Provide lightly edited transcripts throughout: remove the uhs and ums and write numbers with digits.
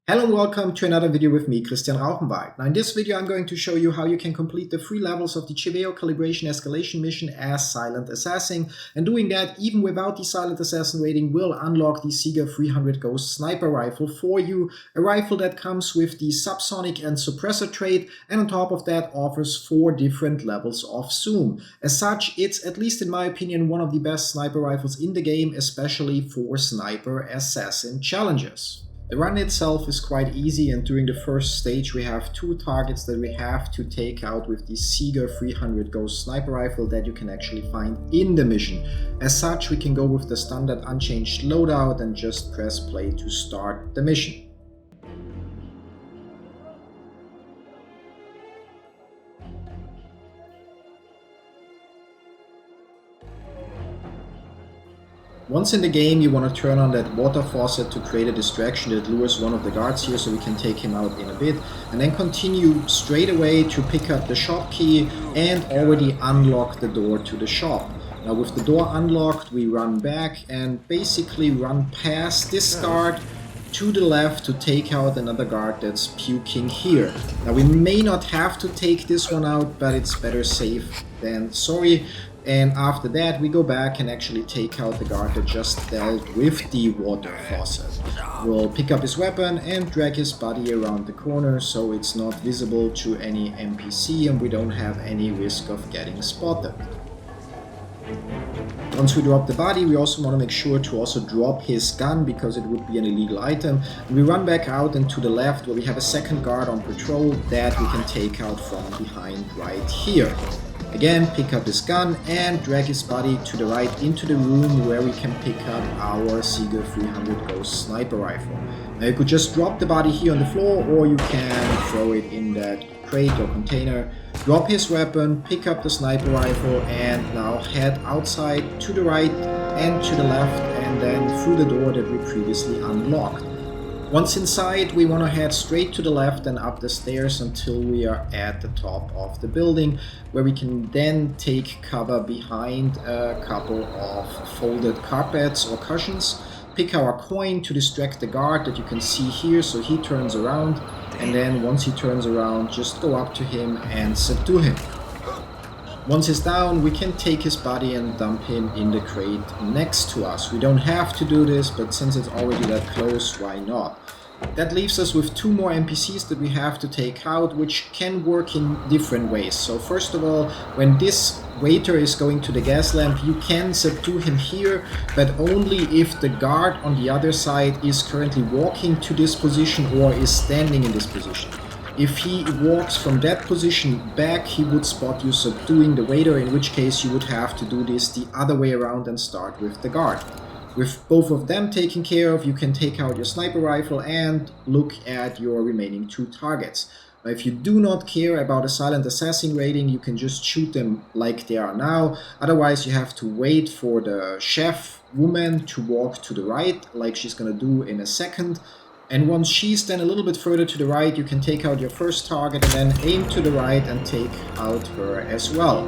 Hello and welcome to another video with me, Christian Rauchenwald. Now in this video I'm going to show you how you can complete the 3 levels of the Cheveyo Calibration Escalation mission as Silent Assassin, and doing that even without the Silent Assassin rating will unlock the Sieger 300 Ghost Sniper Rifle for you, a rifle that comes with the subsonic and suppressor trait, and on top of that offers 4 different levels of zoom. As such, it's, at least in my opinion, one of the best sniper rifles in the game, especially for sniper assassin challenges. The run itself is quite easy, and during the first stage we have 2 targets that we have to take out with the Sieger 300 Ghost Sniper Rifle that you can actually find in the mission. As such, we can go with the standard unchanged loadout and just press play to start the mission. Once in the game, you want to turn on that water faucet to create a distraction that lures one of the guards here so we can take him out in a bit, and then continue straight away to pick up the shop key and already unlock the door to the shop. Now with the door unlocked, we run back and basically run past this guard to the left to take out another guard that's puking here. Now we may not have to take this one out, but it's better safe than sorry. And after that we go back and actually take out the guard that just dealt with the water faucet. We'll pick up his weapon and drag his body around the corner so it's not visible to any NPC and we don't have any risk of getting spotted. Once we drop the body, we also want to make sure to also drop his gun because it would be an illegal item. And we run back out and to the left where we have a second guard on patrol that we can take out from behind right here. Again, pick up his gun and drag his body to the right into the room where we can pick up our Sieger 300 Ghost Sniper Rifle. Now you could just drop the body here on the floor, or you can throw it in that crate or container. Drop his weapon, pick up the sniper rifle, and now head outside to the right and to the left and then through the door that we previously unlocked. Once inside, we want to head straight to the left and up the stairs until we are at the top of the building, where we can then take cover behind a couple of folded carpets or cushions, pick our coin to distract the guard that you can see here so he turns around, and then once he turns around, just go up to him and subdue him. Once he's down, we can take his body and dump him in the crate next to us. We don't have to do this, but since it's already that close, why not? That leaves us with 2 more NPCs that we have to take out, which can work in different ways. So first of all, when this waiter is going to the gas lamp, you can subdue him here, but only if the guard on the other side is currently walking to this position or is standing in this position. If he walks from that position back, he would spot you subduing the waiter, in which case you would have to do this the other way around and start with the guard. With both of them taken care of, you can take out your sniper rifle and look at your remaining 2 targets. Now, if you do not care about a silent assassin rating, you can just shoot them like they are now. Otherwise, you have to wait for the chef woman to walk to the right, like she's gonna do in a second. And once she's then a little bit further to the right, you can take out your first target and then aim to the right and take out her as well.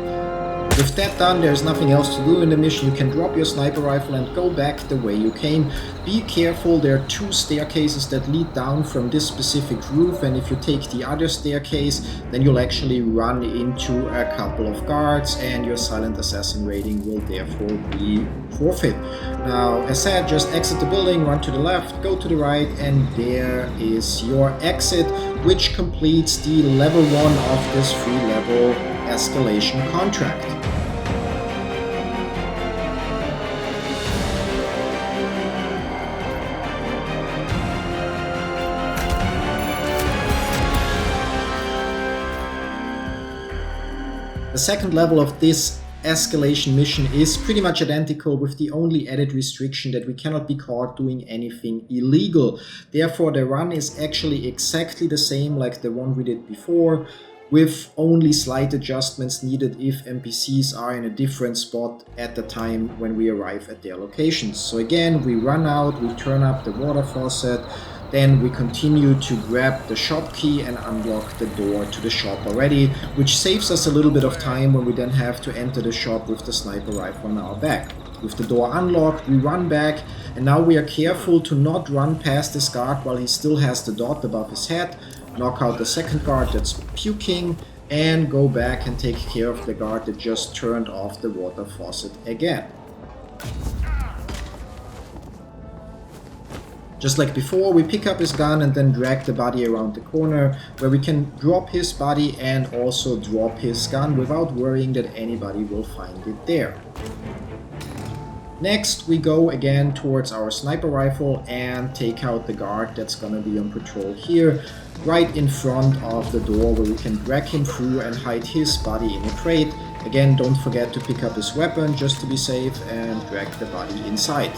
With that done, there's nothing else to do in the mission. You can drop your sniper rifle and go back the way you came. Be careful, there are 2 staircases that lead down from this specific roof, and if you take the other staircase, then you'll actually run into a couple of guards and your silent assassin rating will therefore be forfeit. Now, as said, just exit the building, run to the left, go to the right, and there is your exit, which completes the level 1 of this 3-level Escalation Contract. The second level of this escalation mission is pretty much identical, with the only added restriction that we cannot be caught doing anything illegal. Therefore, the run is actually exactly the same like the one we did before, with only slight adjustments needed if NPCs are in a different spot at the time when we arrive at their locations. So again, we run out, we turn up the water faucet, then we continue to grab the shop key and unlock the door to the shop already, which saves us a little bit of time when we then have to enter the shop with the sniper rifle on our back. With the door unlocked, we run back And now we are careful to not run past this guard while he still has the dot above his head, knock out the second guard that's puking, and go back and take care of the guard that just turned off the water faucet again. Just like before, we pick up his gun and then drag the body around the corner, where we can drop his body and also drop his gun without worrying that anybody will find it there. Next, we go again towards our sniper rifle and take out the guard that's gonna be on patrol here, right in front of the door, where we can drag him through and hide his body in a crate. Again, don't forget to pick up his weapon just to be safe and drag the body inside.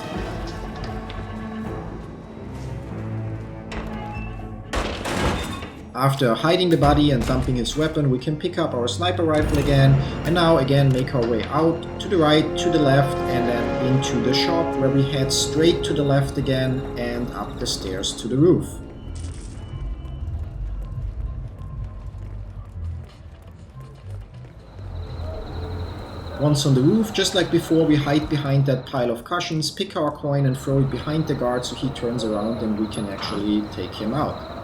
After hiding the body and dumping his weapon, we can pick up our sniper rifle again, and now again make our way out to the right, to the left, and then into the shop, where we head straight to the left again and up the stairs to the roof. Once on the roof, just like before, we hide behind that pile of cushions, pick our coin and throw it behind the guard so he turns around and we can actually take him out.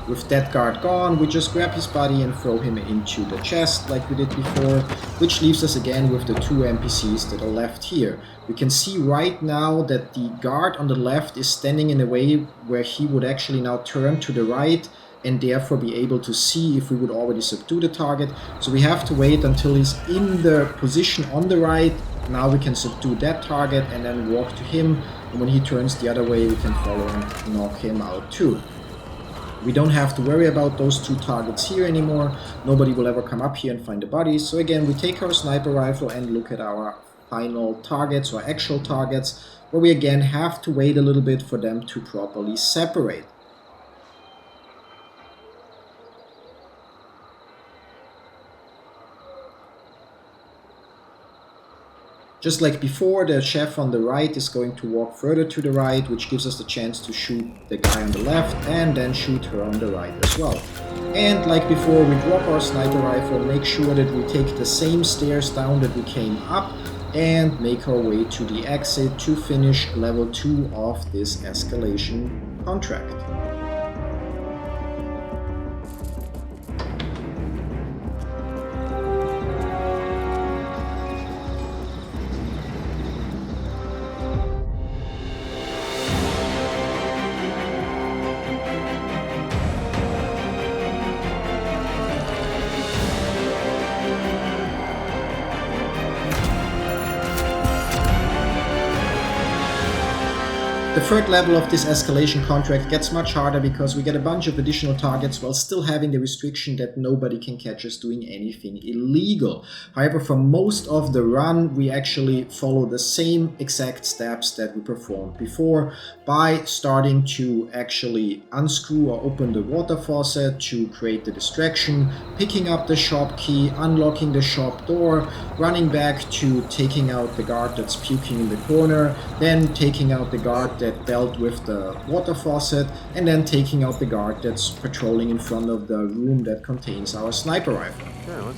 With that guard gone, we just grab his body and throw him into the chest like we did before, which leaves us again with the two NPCs that are left here. We can see right now that the guard on the left is standing in a way where he would actually now turn to the right and therefore be able to see if we would already subdue the target. So we have to wait until he's in the position on the right. Now we can subdue that target and then walk to him, and when he turns the other way we can follow and knock him out too. We don't have to worry about those two targets here anymore. Nobody will ever come up here and find the bodies. So again, we take our sniper rifle and look at our final targets or actual targets, where we again have to wait a little bit for them to properly separate. Just like before, the chef on the right is going to walk further to the right, which gives us the chance to shoot the guy on the left and then shoot her on the right as well. And like before, we drop our sniper rifle, make sure that we take the same stairs down that we came up, and make our way to the exit to finish level 2 of this escalation contract. The third level of this escalation contract gets much harder because we get a bunch of additional targets while still having the restriction that nobody can catch us doing anything illegal. However, for most of the run, we actually follow the same exact steps that we performed before, by starting to actually unscrew or open the water faucet to create the distraction, picking up the shop key, unlocking the shop door, running back to taking out the guard that's puking in the corner, then taking out the guard that dealt with the water faucet, and then taking out the guard that's patrolling in front of the room that contains our sniper rifle. Yeah,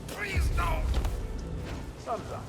please, no. Thumbs up.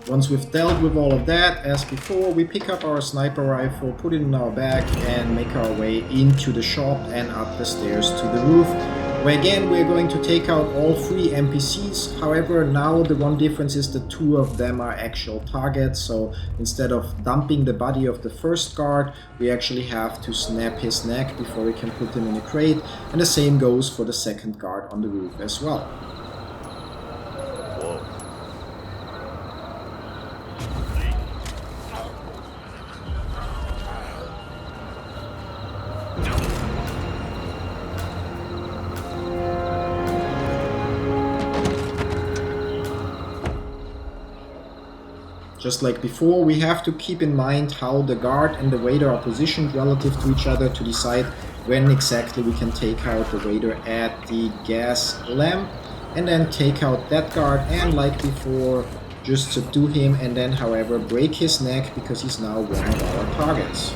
Once we've dealt with all of that, as before, we pick up our sniper rifle, put it in our bag, and make our way into the shop and up the stairs to the roof, where again we're going to take out all 3 NPCs. However, now the one difference is that 2 of them are actual targets, so instead of dumping the body of the first guard, we actually have to snap his neck before we can put him in a crate, and the same goes for the second guard on the roof as well. Whoa. Just like before, we have to keep in mind how the guard and the raider are positioned relative to each other to decide when exactly we can take out the raider at the gas lamp, and then take out that guard, and like before, just subdue him, and then however break his neck because he's now one of our targets.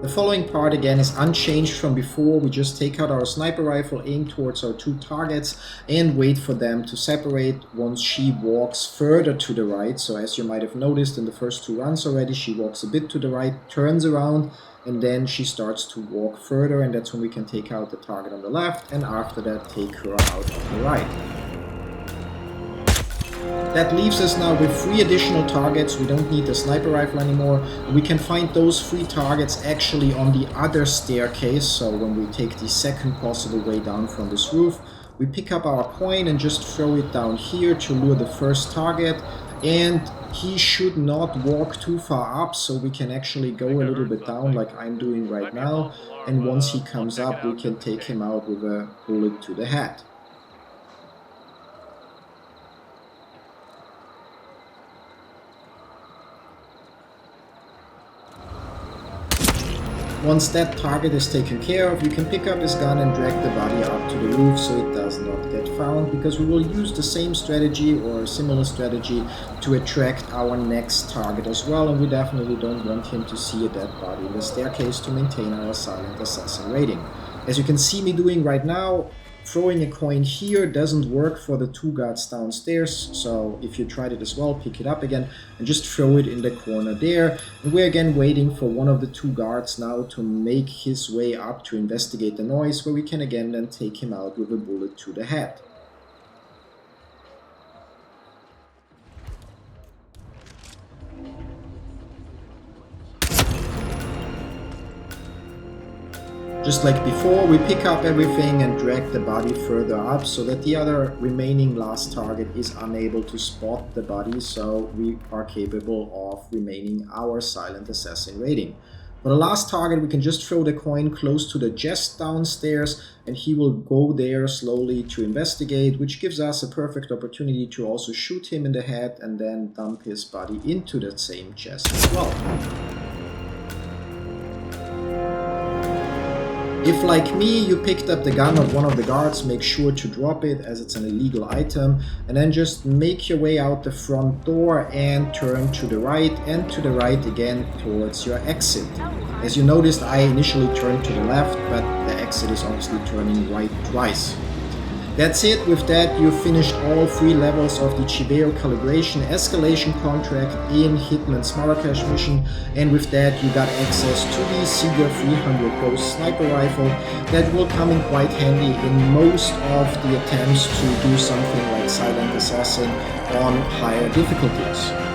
The following part again is unchanged from before. We just take out our sniper rifle, aim towards our two targets, and wait for them to separate once she walks further to the right. So as you might have noticed in the first two runs already, she walks a bit to the right, turns around, and then she starts to walk further, and that's when we can take out the target on the left, and after that take her out on the right. That leaves us now with 3 additional targets. We don't need the sniper rifle anymore. We can find those 3 targets actually on the other staircase. So when we take the second possible way down from this roof, we pick up our coin and just throw it down here to lure the first target. And he should not walk too far up, so we can actually go a little bit down like I'm doing right now. And once he comes up, we can take him out with a bullet to the head. Once that target is taken care of, you can pick up his gun and drag the body up to the roof so it does not get found, because we will use the same strategy or a similar strategy to attract our next target as well, and we definitely don't want him to see a dead body in the staircase to maintain our silent assassin rating. As you can see me doing right now, throwing a coin here doesn't work for the 2 guards downstairs, so if you tried it as well, pick it up again and just throw it in the corner there. And we're again waiting for one of the 2 guards now to make his way up to investigate the noise, where we can again then take him out with a bullet to the head. Just like before, we pick up everything and drag the body further up so that the other remaining last target is unable to spot the body, so we are capable of remaining our silent assassin rating. For the last target, we can just throw the coin close to the chest downstairs, and he will go there slowly to investigate, which gives us a perfect opportunity to also shoot him in the head and then dump his body into that same chest as well. If, like me, you picked up the gun of one of the guards, make sure to drop it as it's an illegal item, and then just make your way out the front door and turn to the right and to the right again towards your exit. As you noticed, I initially turned to the left, but the exit is obviously turning right twice. That's it. With that, you've finished all 3 levels of the Cheveyo Calibration Escalation Contract in Hitman's Marrakesh mission, and with that you got access to the Seeger 300 Ghost Sniper Rifle that will come in quite handy in most of the attempts to do something like Silent Assassin on higher difficulties.